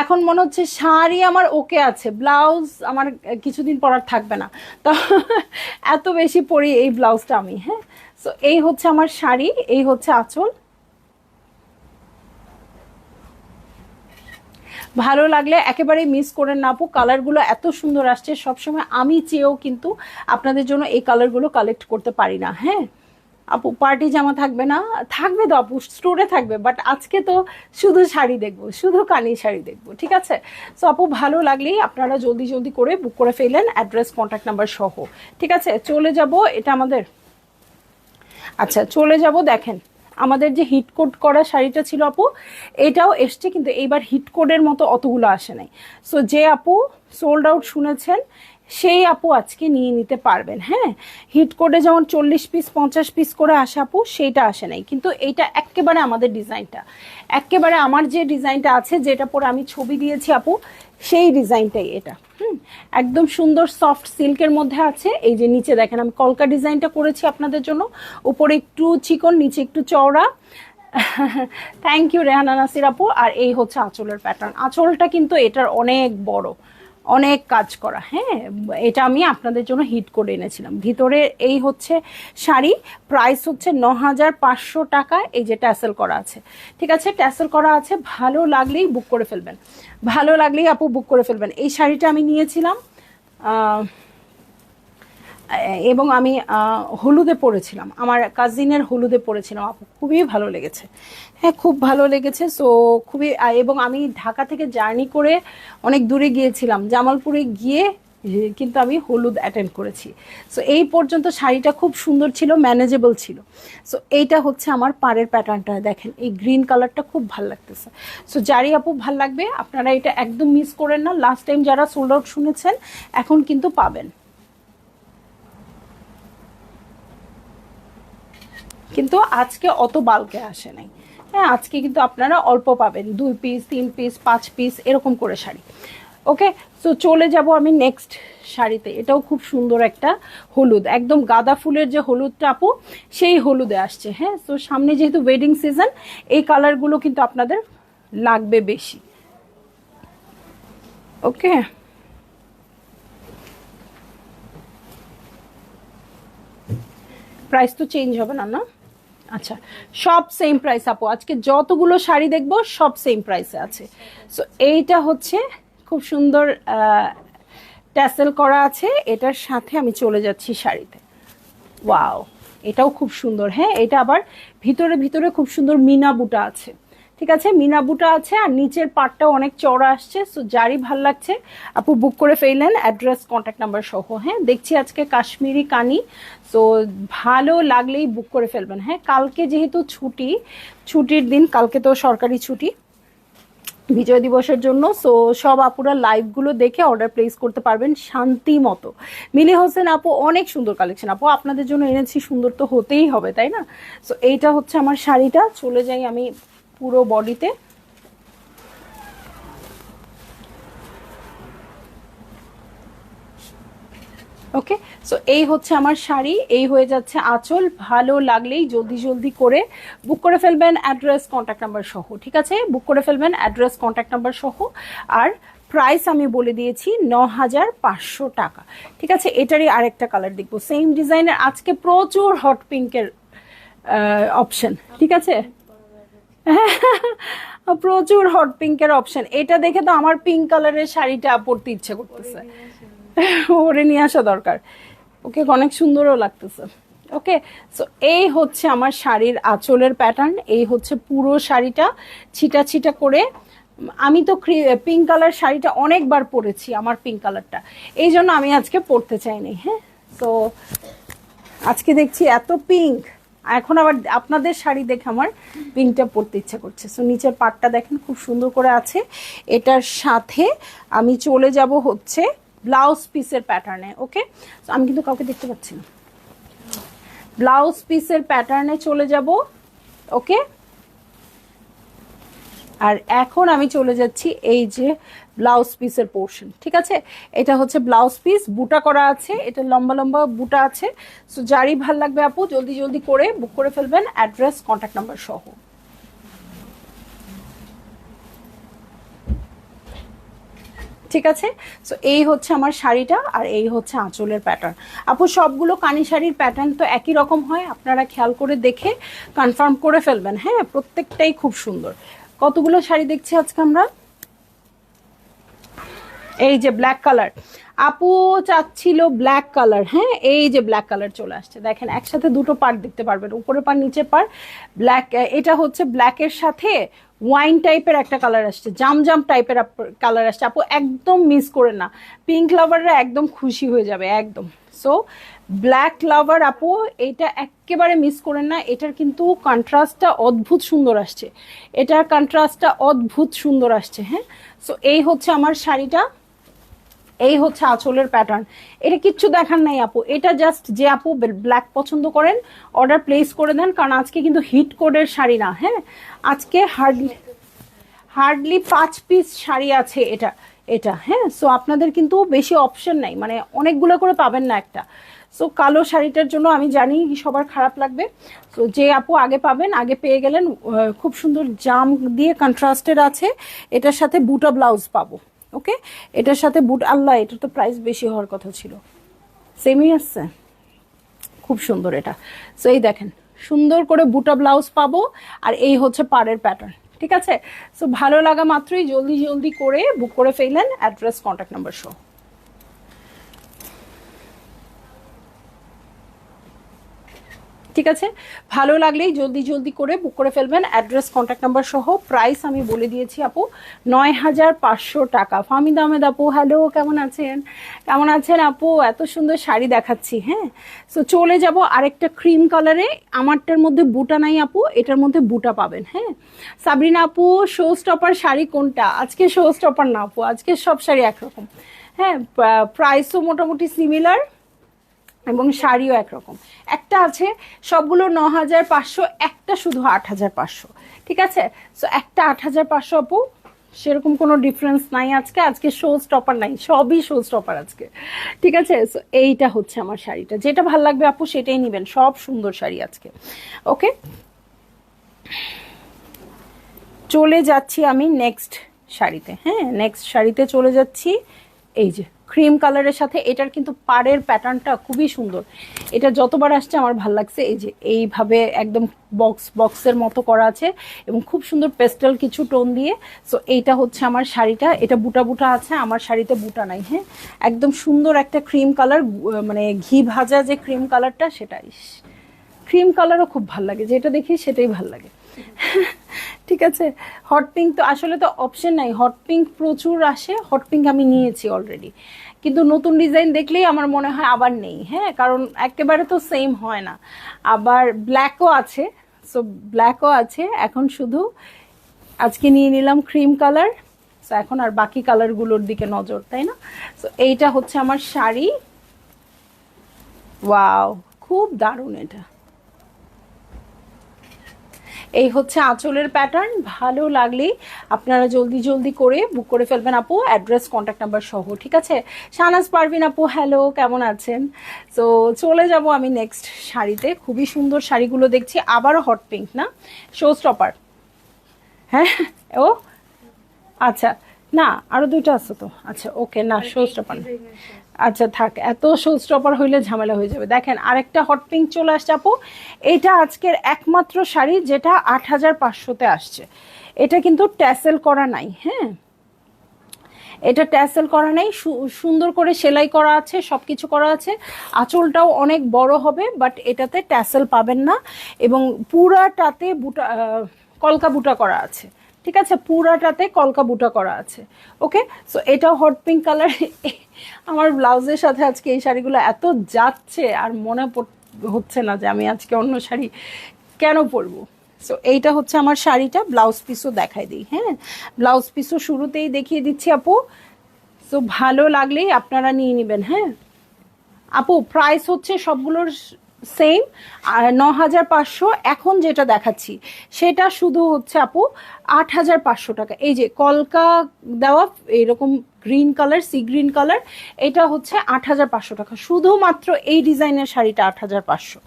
এখন মনে হচ্ছে শাড়ি আমার ওকে আছে, ব্লাউজ আমার কিছুদিন পরার থাকবে না, তো এত বেশি পরি এই ব্লাউজটা আমি। হ্যাঁ, সো এই হচ্ছে আমার শাড়ি, এই হচ্ছে আঁচল। ভালো লাগলে একেবারেই মিস করেন না আপু, কালারগুলো এত সুন্দর আসছে, সবসময় আমি চেয়েও কিন্তু আপনাদের জন্য এই কালারগুলো কালেক্ট করতে পারি না। হ্যাঁ আপু, পার্টি জামা থাকবে না? থাকবে তো আপু, স্টোরে থাকবে, বাট আজকে তো শুধু শাড়ি দেখবো, শুধু কানি শাড়ি দেখবো, ঠিক আছে? সো আপু ভালো লাগলেই আপনারা জলদি জলদি করে বুক করে ফেলেন, অ্যাড্রেস কন্ট্যাক্ট নাম্বার সহ। ঠিক আছে, চলে যাব, এটা আমাদের, আচ্ছা চলে যাব। দেখেন আমাদের যে হিট কোড করা শাড়িটা ছিল আপু, এটাও এসছে, কিন্তু এইবার হিট কোডের মতো অতগুলো আসে নাই। সো যে আপু সোল্ড আউট শুনেছেন সেই আপু আজকে নিয়ে নিতে পারবেন। হ্যাঁ, হিট কোডে যেমন 40 পিস 50 পিস করে আসে আপু, সেইটা আসে নাই, কিন্তু এইটা একেবারে আমাদের ডিজাইনটা, একেবারে আমার যে ডিজাইনটা আছে, যেটা পরে আমি ছবি দিয়েছি আপু, সেই ডিজাইনটাই এটা। একদম সুন্দর সফট সিল্কের মধ্যে আছে। এই যে নিচে দেখেন আমি কলকা ডিজাইনটা করেছি আপনাদের জন্য, উপরে একটু চিকন, নিচে একটু চওড়া। থ্যাংক ইউ রেহানা নাসির আপু। আর এই হচ্ছে আঁচলের প্যাটার্ন, আঁচলটা কিন্তু এটার অনেক বড়, অনেক কাজ করা। হ্যাঁ, এটা আমি আপনাদের জন্য হিট করে এনেছিলাম। ভিতরে এই হচ্ছে শাড়ি, প্রাইস হচ্ছে 9500 টাকা। এই যে ট্যাসেল করা আছে, ঠিক আছে, ট্যাসেল করা আছে। ভালো লাগলেই বুক করে ফেলবেন, ভালো লাগলেই আপু বুক করে ফেলবেন। এই শাড়িটা আমি নিয়েছিলাম এবং আমি হলুদে পরেছিলাম, আমার কাজিনের হলুদে পরেছিলাম আপু, খুবই ভালো লেগেছে। হ্যাঁ, খুব ভালো লেগেছে। সো খুবই, এবং আমি ঢাকা থেকে জার্নি করে অনেক দূরে গিয়েছিলাম, জামালপুরে গিয়ে কিন্তু আমি হলুদ অ্যাটেন্ড করেছি। সো এই পর্যন্ত শাড়িটা খুব সুন্দর ছিল, ম্যানেজেবল ছিল। সো এইটা হচ্ছে আমার পাড়ের প্যাটার্নটা, দেখেন এই গ্রিন কালারটা খুব ভালো লাগতেছে। সো যারই আপু ভাল লাগবে আপনারা এটা একদম মিস করেন না। লাস্ট টাইম যারা সোল্ড আউট শুনেছেন এখন কিন্তু পাবেন, কিন্তু আজকে অত বাল্কে আসে নাই। হ্যাঁ, আজকে কিন্তু আপনারা অল্প পাবেন, 2 পিস 3 পিস 5 পিস এরকম করে শাড়ি। ওকে, সো চলে যাব আমি নেক্সট শাড়িতে। এটাও খুব সুন্দর একটা হলুদ, একদম গাঁদা ফুলের যে হলুদটা আপু, সেই হলুদে আসছে। হ্যাঁ, সো সামনে যেহেতু ওয়েডিং সিজন, এই কালারগুলো কিন্তু আপনাদের লাগবে বেশি। ওকে, প্রাইস তো চেঞ্জ হবে না, না? আচ্ছা, সব সেম প্রাইস আপু, আজকে যতগুলো শাড়ি দেখবো সব সেম প্রাইসে আছে। সো এইটা হচ্ছে খুব সুন্দর ট্যাসেল করা আছে, এটার সাথে আমি চলে যাচ্ছি শাড়িতে। ওয়াও, এটাও খুব সুন্দর। হ্যাঁ, এটা আবার ভিতরে ভিতরে খুব সুন্দর মিনা বুটা আছে। ঠিক আছে, মিনা বুটা আছে আর নিচের পাটটাও অনেক চওড়া আসছে। সো যারই ভাল লাগছে আপু বুক করে ফেললেন, অ্যাড্রেস কন্ট্যাক্ট নাম্বার সহ। হ্যাঁ, দেখছি আজকে কাশ্মীরি কানি, সো ভালো লাগলেই বুক করে ফেলবেন। হ্যাঁ, কালকে যেহেতু ছুটির দিন, কালকে তো সরকারি ছুটি বিজয় দিবসের জন্য। সো সব আপুরা লাইভগুলো দেখে অর্ডার প্লেস করতে পারবেন শান্তি মতো। মিলি হোসেন আপু, অনেক সুন্দর কালেকশন আপু, আপনাদের জন্য এনেছি, সুন্দর তো হতেই হবে, তাই না? সো এইটা হচ্ছে আমার শাড়িটা, চলে যাই আমি পুরো বডিতে। ওকে, সো এই হচ্ছে আমার শাড়ি, এই হয়ে যাচ্ছে আঁচল। ভালো লাগলেই জলদি জলদি করে বুক করে ফেলবেন, অ্যাড্রেস কন্ট্যাক্ট নাম্বার সহ। ঠিক আছে, বুক করে ফেলবেন অ্যাড্রেস কন্ট্যাক্ট নাম্বার সহ। আর প্রাইস আমি বলে দিয়েছি ৯,৫০০ টাকা। ঠিক আছে, এটারই আরেকটা কালার দেখবো সেম ডিজাইনের। আজকে প্রচুর হট পিঙ্কের অপশন। ঠিক আছে, প্রচুর হট পিঙ্কের অপশন। এটা দেখে তো আমার পিঙ্ক কালারের শাড়িটা পরতে ইচ্ছে করতেছে, ওরে নিয়ে আসা দরকার। ওকে, অনেক সুন্দরও লাগতেছে। ওকে, সো এই হচ্ছে আমার শাড়ির আঁচলের প্যাটার্ন, এই হচ্ছে পুরো শাড়িটা ছিটা ছিটা করে। আমি তো পিঙ্ক কালার শাড়িটা অনেকবার পরেছি, আমার পিঙ্ক কালারটা, এই জন্য আমি আজকে পরতে চাইনি। হ্যাঁ, তো আজকে দেখছি এত পিঙ্ক, এখন আবার আপনাদের শাড়ি দেখে আমার পিঙ্কটা পরতে ইচ্ছা করছে। সো নিচের পাটটা দেখেন খুব সুন্দর করে আছে। এটার সাথে আমি চলে যাব হচ্ছে ব্লাউজ পিসের প্যাটার্নে। ওকে, আমি কিন্তু কাউকে দেখতে পাচ্ছি না। ব্লাউজ পিসের প্যাটার্নে চলে যাব। ওকে, আর এখন আমি চলে যাচ্ছি এই যে ব্লাউজ পিসের পোর্শন। ঠিক আছে, এটা হচ্ছে ব্লাউজ পিস, বুটা করা আছে, এটা লম্বা লম্বা বুটা আছে। সো যারই ভাল লাগবে আপু জলদি জলদি করে বুক করে ফেলবেন, অ্যাড্রেস কন্ট্যাক্ট নাম্বার সহ। ঠিক আছে, সো এই হচ্ছে আমার শাড়িটা, আর এই হচ্ছে আঁচলের প্যাটার্ন। আপু সবগুলো কানি শাড়ির প্যাটার্ন তো একই রকম হয়, আপনারা খেয়াল করে দেখে কনফার্ম করে ফেলবেন। হ্যাঁ, প্রত্যেকটাই খুব সুন্দর। কতগুলো শাড়ি দেখছি আজকে আমরা। এই যে ব্ল্যাক কালার, আপু চাচ্ছিল ব্ল্যাক কালার। হ্যাঁ, এই যে ব্ল্যাক কালার চলে আসছে, দেখেন একসাথে দুটো পার্ট দেখতে পারবেন, উপরের পার নিচের পার ব্ল্যাক। এটা হচ্ছে ব্ল্যাকের সাথে ওয়াইন টাইপের একটা কালার আসছে, জাম জাম টাইপের কালার আসছে। আপু একদম মিস করে না, পিঙ্ক লাভাররা একদম খুশি হয়ে যাবে একদম। সো ব্ল্যাক লাভার আপু এটা একেবারে মিস করেন না, এটার কিন্তু কন্ট্রাস্টটা অদ্ভুত সুন্দর আসছে, এটার কন্ট্রাস্টটা অদ্ভুত সুন্দর আসছে। হ্যাঁ, সো এই হচ্ছে আমার শাড়িটা, এই হচ্ছে আঁচলের প্যাটার্ন। এটা কিচ্ছু দেখার নাই আপু, এটা জাস্ট যে আপু ব্ল্যাক পছন্দ করেন অর্ডার প্লেস করে দেন, কারণ আজকে কিন্তু হিট কোডের শাড়ি না। হ্যাঁ, আজকে হার্ডলি 5 পিস শাড়ি আছে এটা এটা। হ্যাঁ, সো আপনাদের কিন্তু বেশি অপশন নাই, মানে অনেকগুলো করে পাবেন না একটা। সো কালো শাড়িটার জন্য আমি জানি সবার খারাপ লাগবে, তো যে আপু আগে পাবেন আগে পেয়ে গেলেন। খুব সুন্দর জাম দিয়ে কন্ট্রাস্টেড আছে, এটার সাথে বুটা ব্লাউজ পাবো। ওকে, এটার সাথে বুট, আল্লাহ এটা তো প্রাইস বেশি হওয়ার কথা ছিল, সেমই আসছে, খুব সুন্দর এটা। সো এই দেখেন সুন্দর করে বুটা ব্লাউজ পাবো, আর এই হচ্ছে পাড়ের প্যাটার্ন। ঠিক আছে, সো ভালো লাগা মাত্রই জলদি জলদি করে বুক করে ফেললেন, অ্যাড্রেস কন্ট্যাক্ট নাম্বার সহ। ঠিক আছে, ভালো লাগলেই জলদি জলদি করে বুক করে ফেলবেন, অ্যাড্রেস কন্ট্যাক্ট নাম্বার সহ। প্রাইস আমি বলে দিয়েছি আপু ৯,৫০০ টাকা। ফাহমিদা আহমেদ আপু হ্যালো, কেমন আছেন? কেমন আছেন আপু? এত সুন্দর শাড়ি দেখাচ্ছি। হ্যাঁ, সো চলে যাব আরেকটা ক্রিম কালারে, আমারটার মধ্যে বুটা নাই আপু, এটার মধ্যে বুটা পাবেন। হ্যাঁ, সাবরিনা আপু শো স্টপার শাড়ি কোনটা? আজকে শো স্টপার না আপু, আজকে সব শাড়ি একরকম। হ্যাঁ, প্রাইসও মোটামুটি সিমিলার এবং শাড়িও একরকম। একটা আছে সবগুলো ৯,৫০০, একটা শুধু ৮,৫০০। ঠিক আছে, সো একটা ৮,৫০০ আপু, সেরকম কোনো ডিফারেন্স নাই আজকে। আজকে শো স্টপার নাই, সবই শো স্টপার আজকে। ঠিক আছে, সো এইটা হচ্ছে আমার শাড়িটা, যেটা ভাল লাগবে আপু সেটাই নেবেন, সব সুন্দর শাড়ি আজকে। ওকে, চলে যাচ্ছি আমি নেক্সট শাড়িতে। হ্যাঁ, নেক্সট শাড়িতে চলে যাচ্ছি। এই যে ক্রিম কালারের সাথে এটার কিন্তু পাড়ের প্যাটার্নটা খুবই সুন্দর। এটা যতবার আসছে আমার ভাল লাগছে। এই যে এইভাবে একদম বক্সের মতো করা আছে এবং খুব সুন্দর পেস্টেল কিছু টোন দিয়ে। সো এইটা হচ্ছে আমার শাড়িটা, এটা বুটা বুটা আছে, আমার শাড়িতে বুটা নাই। হ্যাঁ, একদম সুন্দর একটা ক্রিম কালার, মানে ঘি ভাজা যে ক্রিম কালারটা, সেটাই ক্রিম কালারও খুব ভাল লাগে, যেটা দেখি সেটাই ভাল লাগে। ঠিক আছে, হট পিঙ্ক তো আসলে তো অপশন নাই, হট পিঙ্ক প্রচুর আসে, হট পিঙ্ক আমি নিয়েছি অলরেডি, কিন্তু নতুন ডিজাইন দেখলেই আমার মনে হয় আবার নেই। হ্যাঁ, কারণ একেবারে তো সেম হয় না। আবার ব্ল্যাকও আছে, সো ব্ল্যাকও আছে। এখন শুধু আজকে নিয়ে নিলাম ক্রিম কালার, সো এখন আর বাকি কালারগুলোর দিকে নজর, তাই না? সো এইটা হচ্ছে আমার শাড়ি। ওয়াও, খুব দারুণ এটা। এই হচ্ছে আঁচলের প্যাটার্ন। ভালো লাগলেই আপনারা জলদি জলদি করে বুক করে ফেলবেন আপু, অ্যাড্রেস কন্ট্যাক্ট নাম্বার সহ। ঠিক আছে, শাহনাজ পারভিন আপু হ্যালো, কেমন আছেন? সো চলে যাব আমি নেক্সট শাড়িতে। খুবই সুন্দর শাড়িগুলো দেখছি, আবারও হট পিঙ্ক না, শো স্টপার। হ্যাঁ, ও আচ্ছা, না আরো দুইটা আছে তো। আচ্ছা ওকে, না শো স্টপার। আচ্ছা থাক, এত শো স্টপার হইলে ঝামেলা হয়ে যাবে। দেখেন আরেকটা হট পিঙ্ক চলে আসছে আপু। এটা আজকের একমাত্র শাড়ি যেটা 8500-তে আসছে। এটা কিন্তু ট্যাসেল করা নাই। হ্যাঁ, এটা ট্যাসেল করা নেই, সুন্দর করে সেলাই করা আছে, সবকিছু করা আছে। আঁচলটাও অনেক বড় হবে, বাট এটাতে ট্যাসেল পাবেন না। এবং পুরাটাতে বুটা, কলকা বুটা করা আছে। ঠিক আছে, পুরাটাতে কলকা বুটা করা আছে। ওকে, সো এটাও হট পিঙ্ক কালার। আমার ব্লাউজের সাথে আজকে এই শাড়িগুলো এত যাচ্ছে, আর মনে হচ্ছে না যে আমি আজকে অন্য শাড়ি কেন পরবো। সো এইটা হচ্ছে আমার শাড়িটা, ব্লাউজ পিসও দেখাই দিই। হ্যাঁ, ব্লাউজ পিসও শুরুতেই দেখিয়ে দিচ্ছি আপু। সো ভালো লাগলেই আপনারা নিয়ে নেবেন। হ্যাঁ আপু, প্রাইস হচ্ছে সবগুলোর সেম, 9500। এখন যেটা দেখাচ্ছি সেটা শুধু হচ্ছে আপু 8500 টাকা। এই যে কলকা দেওয়া এরকম green colour, sea green colour, এটা হচ্ছে 8500 টাকা। শুধুমাত্র এই ডিজাইনের শাড়িটা 8500।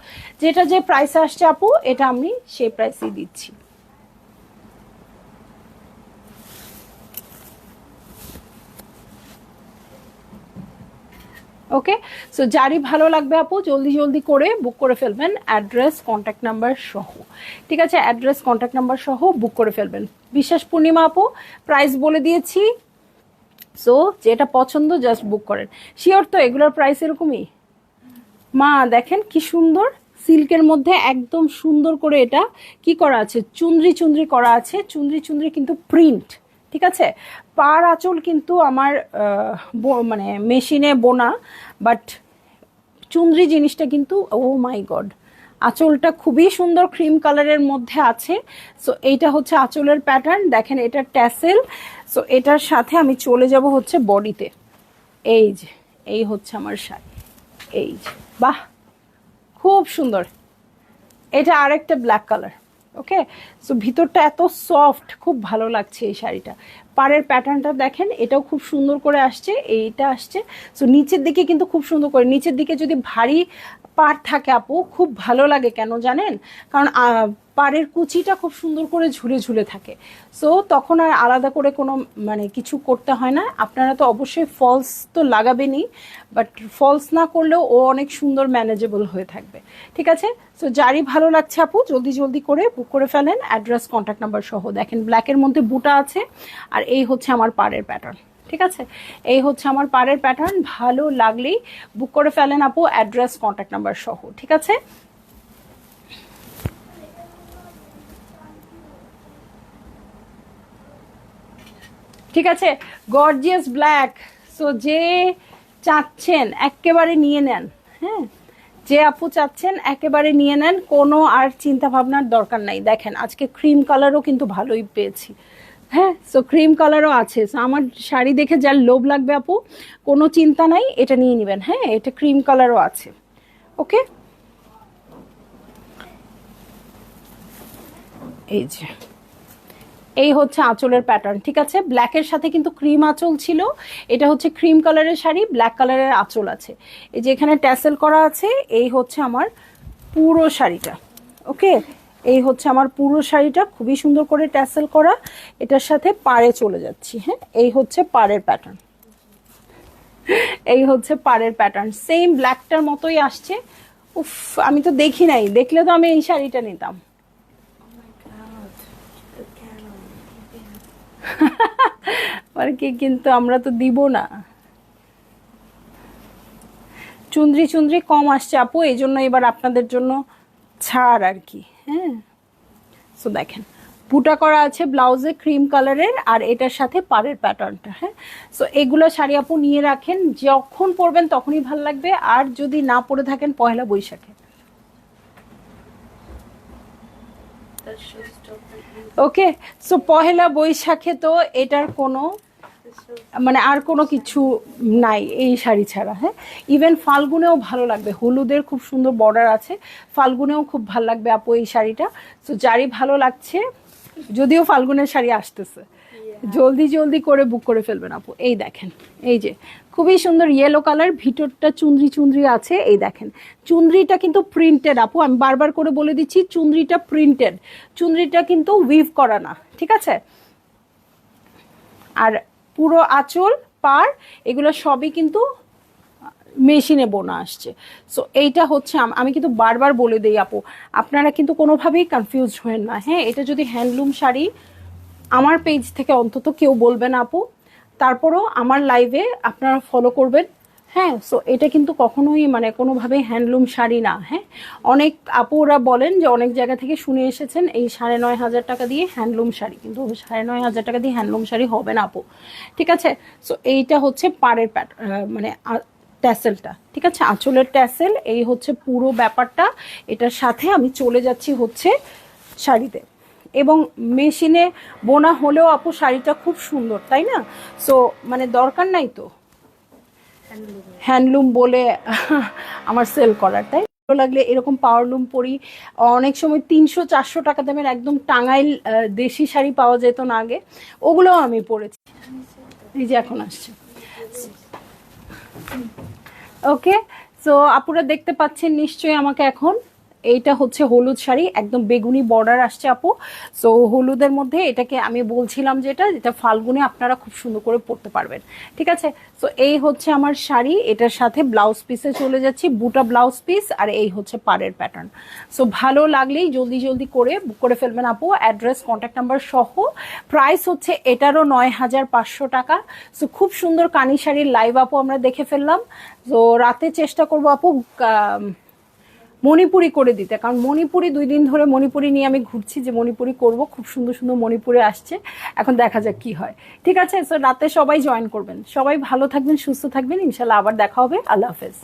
যেটা যে প্রাইসে আসছে আপু, এটা আমি সেই প্রাইসেই দিচ্ছি। ওকে, সো যারই ভালো লাগবে আপু জলদি জলদি করে বুক করে ফেলবেন, অ্যাড্রেস কন্ট্যাক্ট নাম্বার সহ। ঠিক আছে, অ্যাড্রেস কন্ট্যাক্ট নাম্বার সহ বুক করে ফেলবেন। বিশ্বাস পূর্ণিমা আপু, প্রাইস বলে দিয়েছি, সো যেটা পছন্দ জাস্ট বুক করেন। শিওর তো এগুলোর প্রাইস এরকমই? মা দেখেন কি সুন্দর, সিল্কের মধ্যে একদম সুন্দর করে এটা কি করা আছে, চুনরি চুনরি করা আছে, চুনরি চুনরি কিন্তু প্রিন্ট। ঠিক আছে, পার আঁচল কিন্তু আমার মানে মেশিনে বোনা, বাট চুনরি জিনিসটা কিন্তু ও মাই গড, আঁচলটা খুবই সুন্দর ক্রিম কালারের মধ্যে আছে। সো এইটা হচ্ছে আঁচলের প্যাটার্ন, দেখেন এটা ট্যাসেল। সো এটার সাথে আমি চলে যাব হচ্ছে বডিতে। এই যে এই হচ্ছে আমার শাড়ি, এই যে বাহ, খুব সুন্দর। এটা আরেকটা ব্ল্যাক কালার। ওকে, সো ভিতরটা এত সফট, খুব ভালো লাগছে এই শাড়িটা। পাড়ের প্যাটার্নটা দেখেন, এটাও খুব সুন্দর করে আসছে, এইটা আসছে। সো নিচের দিকে কিন্তু খুব সুন্দর করে, নিচের দিকে যদি ভারী পাড় থাকে আপু খুব ভালো লাগে, কেন জানেন? কারণ পাড়ের কুচিটা খুব সুন্দর করে ঝুলে ঝুলে থাকে। সো তখন আর আলাদা করে কোনো মানে কিছু করতে হয় না। আপনারা তো অবশ্যই ফলস তো লাগাবেনই, বাট ফলস না করলেও ও অনেক সুন্দর ম্যানেজেবল হয়ে থাকবে। ঠিক আছে, সো যারই ভালো লাগছে আপু জলদি জলদি করে বুক করে ফেলেন, অ্যাড্রেস কন্ট্যাক্ট নাম্বার সহ। দেখেন ব্ল্যাকের মধ্যে বুটা আছে, আর এই হচ্ছে আমার পাড়ের প্যাটার্ন। ঠিক আছে, এই হচ্ছে আমার পাড়ের প্যাটার্ন। ভালো লাগলেই বুক করে ফেলেন আপু, অ্যাড্রেস কন্ট্যাক্ট নাম্বার সহ। ঠিক আছে, ঠিক আছে, গর্জিয়াস ব্ল্যাক। সো যে চাচ্ছেন একেবারে নিয়ে নেন। হ্যাঁ, যে আপু চাচ্ছেন একেবারে নিয়ে নেন, কোনো আর চিন্তা ভাবনার দরকার নাই। দেখেন আজকে ক্রিম কালারও কিন্তু ভালোই পেয়েছি। হ্যাঁ, সো ক্রিম কালারও আছে। সো আমার শাড়ি দেখে যার লোভ লাগবে আপু, কোনো চিন্তা নাই, এটা নিয়ে নেবেন। হ্যাঁ, এটা ক্রিম কালারও আছে। ওকে, এই যে এই হচ্ছে আঁচলের প্যাটার্ন। ঠিক আছে, ব্ল্যাকের সাথে কিন্তু ক্রিম আঁচল ছিল, এটা হচ্ছে ক্রিম কালারের শাড়ি, ব্ল্যাক কালারের আঁচল আছে। এই যে এখানে ট্যাসেল করা আছে। এই হচ্ছে আমার পুরো শাড়িটা। ওকে, এই হচ্ছে আমার পুরো শাড়িটা, খুবই সুন্দর করে ট্যাসেল করা। এটার সাথে পাড়ে চলে যাচ্ছি। হ্যাঁ, এই হচ্ছে পাড়ের প্যাটার্ন। এই হচ্ছে পাড়ের প্যাটার্ন, সেম ব্ল্যাকটার মতোই আসছে। উফ, আমি তো দেখি নাই, দেখলে তো আমি এই শাড়িটা নিতাম। মানে কি, কিন্তু আমরা তো দিব না। চুন্দ্রি চুন্দ্রি কম আসছে আপু, এই জন্য এবার আপনাদের জন্য ছাড় আর কি। হ্যাঁ, সো দেখেন বুটা করা আছে ব্লাউজে ক্রিম কালারের, আর এটার সাথে পাড়ের প্যাটার্নটা। হ্যাঁ, সো এগুলো শাড়ি আপু নিয়ে রাখেন, যখন পরবেন তখনই ভালো লাগবে। আর যদি না পরে থাকেন পয়লা বৈশাখে, ওকে। সো পহেলা বৈশাখে তো এটার কোনো মানে আর কোনো কিছু নাই এই শাড়ি ছাড়া। হ্যাঁ, ইভেন ফাল্গুনেও ভালো লাগবে, হলুদের খুব সুন্দর বর্ডার আছে, ফাল্গুনেও খুব ভালো লাগবে আপু এই শাড়িটা। সো যারই ভালো লাগছে, যদিও ফাল্গুনের শাড়ি আসতেছে, জলদি জলদি করে বুক করে ফেলবেন আপু। এই দেখেন, এই যে খুবই সুন্দর ইয়েলো কালার, ভিতরটা চুনরি চুনরি আছে। এই দেখেন চুনরিটা কিন্তু প্রিন্টেড আপু, আমি বারবার করে বলে দিচ্ছি চুনরিটা প্রিন্টেড, চুনরিটা কিন্তু উইভ করা না, ঠিক আছে। আর পুরো আঁচল পাড় এগুলো সবই কিন্তু মেশিনে বোনা আসছে। সো এইটা হচ্ছে আমি কিন্তু বারবার বলে দিই আপু, আপনারা কিন্তু কোনোভাবেই কনফিউজ হবেন না। হ্যাঁ, এটা যদি হ্যান্ডলুম শাড়ি আমার পেজ থেকে অন্তত কেউ বলবেন আপু, তারপরও আমার লাইভে আপনারা ফলো করবেন। হ্যাঁ, সো এটা কিন্তু কখনোই মানে কোনোভাবেই হ্যান্ডলুম শাড়ি না। হ্যাঁ, অনেক আপুরা বলেন যে অনেক জায়গা থেকে শুনে এসেছেন এই 9,500 টাকা দিয়ে হ্যান্ডলুম শাড়ি, কিন্তু 9,500 টাকা দিয়ে হ্যান্ডলুম শাড়ি হবে না আপু, ঠিক আছে। সো এইটা হচ্ছে পাড়ের মানে ট্যাসেলটা, ঠিক আছে, আঁচলের ট্যাসেল, এই হচ্ছে পুরো ব্যাপারটা। এটার সাথে আমি চলে যাচ্ছি হচ্ছে শাড়িতে, এবং মেশিনে বোনা হলেও আপু শাড়িটা খুব সুন্দর, তাই না? সো মানে দরকার নাই তো হ্যান্ডলুম বলে আমার সেল করার, তাই ভালো লাগলে এরকম পাওয়ারলুম পরি। অনেক সময় 300-400 টাকা দামের একদম টাঙ্গাইল দেশি শাড়ি পাওয়া যেত না আগে, ওগুলোও আমি পরেছি, এই যে এখন আসছে। ওকে, সো আপুরা দেখতে পাচ্ছেন নিশ্চয়ই আমাকে এখন। এইটা হচ্ছে হলুদ শাড়ি, একদম বেগুনি বর্ডার আসছে আপু। সো হলুদের মধ্যে এটাকে আমি বলছিলাম যেটা ফাল্গুনে আপনারা খুব সুন্দর করে পরতে পারবেন, ঠিক আছে। সো এই হচ্ছে আমার শাড়ি, এটার সাথে ব্লাউজ পিসে চলে যাচ্ছি, বুটা ব্লাউজ পিস, আর এই হচ্ছে পাড়ের প্যাটার্ন। সো ভালো লাগলেই জলদি জলদি করে বুক করে ফেলবেন আপু, অ্যাড্রেস কন্ট্যাক্ট নাম্বার সহ। প্রাইস হচ্ছে এটারও 9,500 টাকা। সো খুব সুন্দর কানি শাড়ির লাইভ আপু আমরা দেখে ফেললাম। তো রাতে চেষ্টা করবো আপু মণিপুরি করে দিতে, কারণ মণিপুরি 2 দিন ধরে মণিপুরি নিয়ে আমি ঘুরছি যে মণিপুরি করব, খুব সুন্দর সুন্দর মণিপুরি আসছে, এখন দেখা যাক কি হয়, ঠিক আছে। সো রাতে সবাই জয়েন করবেন, সবাই ভালো থাকবেন, সুস্থ থাকবেন, ইনশাল্লাহ আবার দেখা হবে। আল্লাহ হাফেজ।